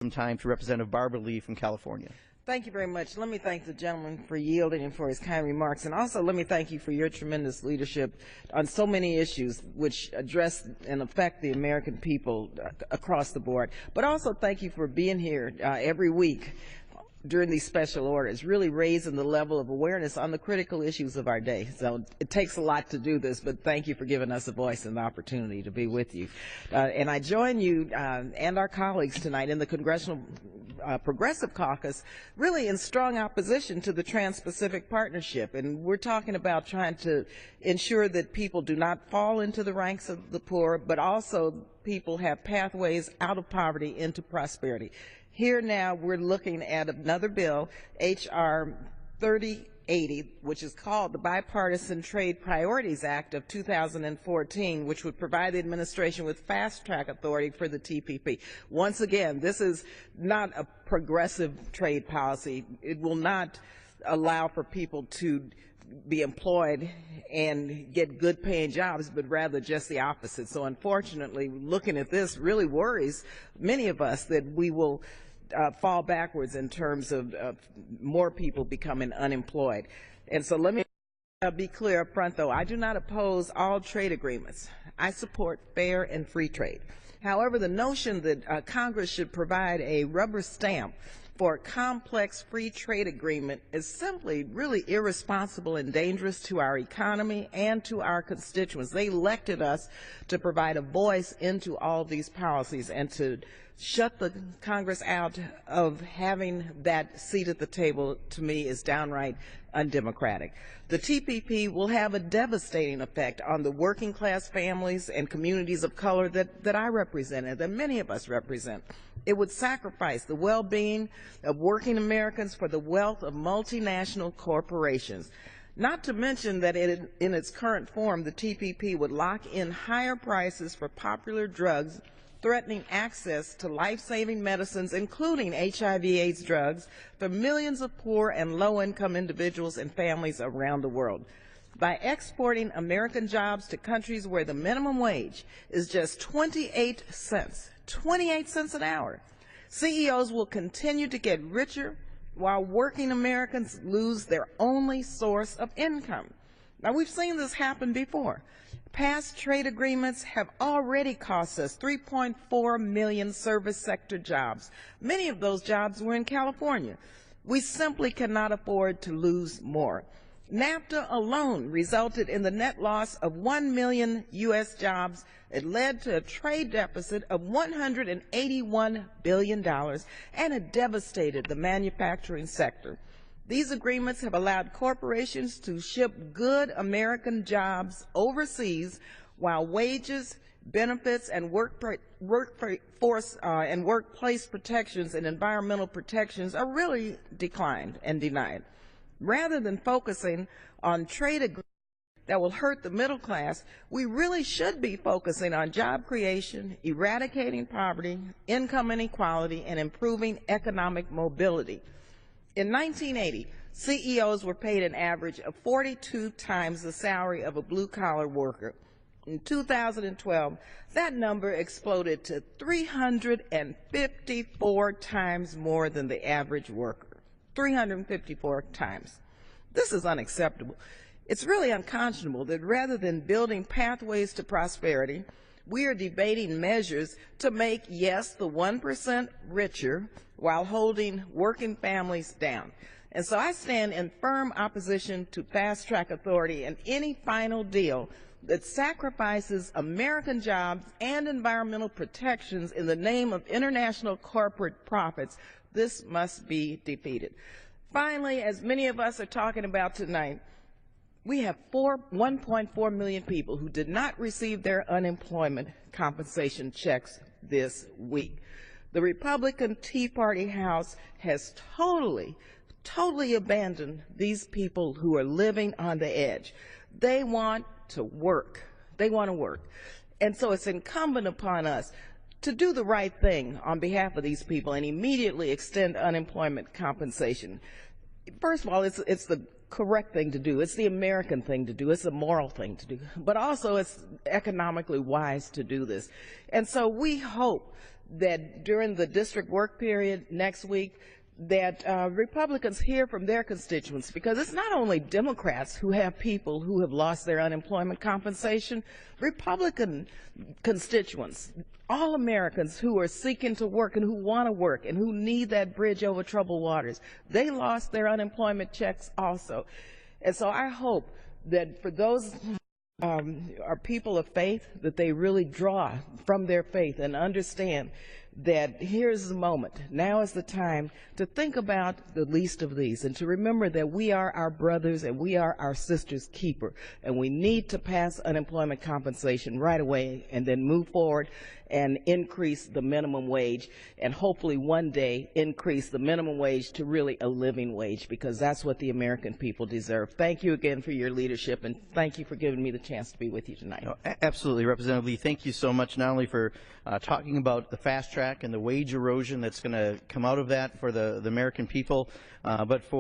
some time to Representative Barbara Lee from California. Thank you very much. Let me thank the gentleman for yielding and for his kind remarks. And also let me thank you for your tremendous leadership on so many issues which address and affect the American people across the board. But also thank you for being here every week during these special orders, really raising the level of awareness on the critical issues of our day. So it takes a lot to do this, but thank you for giving us a voice and the opportunity to be with you. And I join you and our colleagues tonight in the Congressional Progressive Caucus, really in strong opposition to the Trans-Pacific Partnership. And we're talking about trying to ensure that people do not fall into the ranks of the poor, but also people have pathways out of poverty into prosperity. Here now we're looking at another bill, H.R. 3080, which is called the Bipartisan Trade Priorities Act of 2014, which would provide the administration with fast-track authority for the TPP. Once again, this is not a progressive trade policy. It will not allow for people to be employed and get good paying jobs, but rather just the opposite. So unfortunately, looking at this really worries many of us that we will fall backwards in terms of more people becoming unemployed. And so let me be clear up front, though. I do not oppose all trade agreements. I support fair and free trade. However, the notion that Congress should provide a rubber stamp for a complex free trade agreement is simply really irresponsible and dangerous to our economy and to our constituents. They elected us to provide a voice into all these policies, and to shut the Congress out of having that seat at the table, to me, is downright undemocratic. The TPP will have a devastating effect on the working class families and communities of color that I represent and that many of us represent. It would sacrifice the well-being of working Americans for the wealth of multinational corporations. Not to mention that in its current form, the TPP would lock in higher prices for popular drugs, threatening access to life-saving medicines, including HIV/AIDS drugs, for millions of poor and low-income individuals and families around the world. By exporting American jobs to countries where the minimum wage is just 28 cents an hour, CEOs will continue to get richer while working Americans lose their only source of income. Now, we've seen this happen before. Past trade agreements have already cost us 3.4 million service sector jobs. Many of those jobs were in California. We simply cannot afford to lose more. NAFTA alone resulted in the net loss of 1 million U.S. jobs. It led to a trade deficit of $181 billion, and it devastated the manufacturing sector. These agreements have allowed corporations to ship good American jobs overseas, while wages, benefits, and workforce and workplace protections and environmental protections are really declined and denied. Rather than focusing on trade agreements that will hurt the middle class, we really should be focusing on job creation, eradicating poverty, income inequality, and improving economic mobility. In 1980, CEOs were paid an average of 42 times the salary of a blue-collar worker. In 2012, that number exploded to 354 times more than the average worker. 354 times. This is unacceptable. It's really unconscionable that rather than building pathways to prosperity, we are debating measures to make, yes, the 1% richer while holding working families down. And so I stand in firm opposition to fast-track authority and any final deal that sacrifices American jobs and environmental protections in the name of international corporate profits. This must be defeated. Finally, as many of us are talking about tonight, we have 1.4 million people who did not receive their unemployment compensation checks this week. The Republican Tea Party House has totally abandoned these people who are living on the edge. They want to work. They want to work. And so it's incumbent upon us to do the right thing on behalf of these people and immediately extend unemployment compensation. First of all, it's the correct thing to do. It's the American thing to do. It's the moral thing to do. But also it's economically wise to do this. And so we hope that during the district work period next week, that Republicans hear from their constituents, because it's not only Democrats who have people who have lost their unemployment compensation. Republican constituents, all Americans who are seeking to work and who want to work and who need that bridge over troubled waters, they lost their unemployment checks also. And so I hope that for those are people of faith, that they really draw from their faith and understand that here's the moment, now is the time to think about the least of these and to remember that we are our brothers and we are our sisters' keeper, and we need to pass unemployment compensation right away and then move forward and increase the minimum wage, and hopefully one day increase the minimum wage to really a living wage, because that's what the American people deserve. Thank you again for your leadership, and thank you for giving me the chance to be with you tonight. No, absolutely, Representative Lee. Thank you so much, not only for talking about the fast track and the wage erosion that's going to come out of that for the American people, but for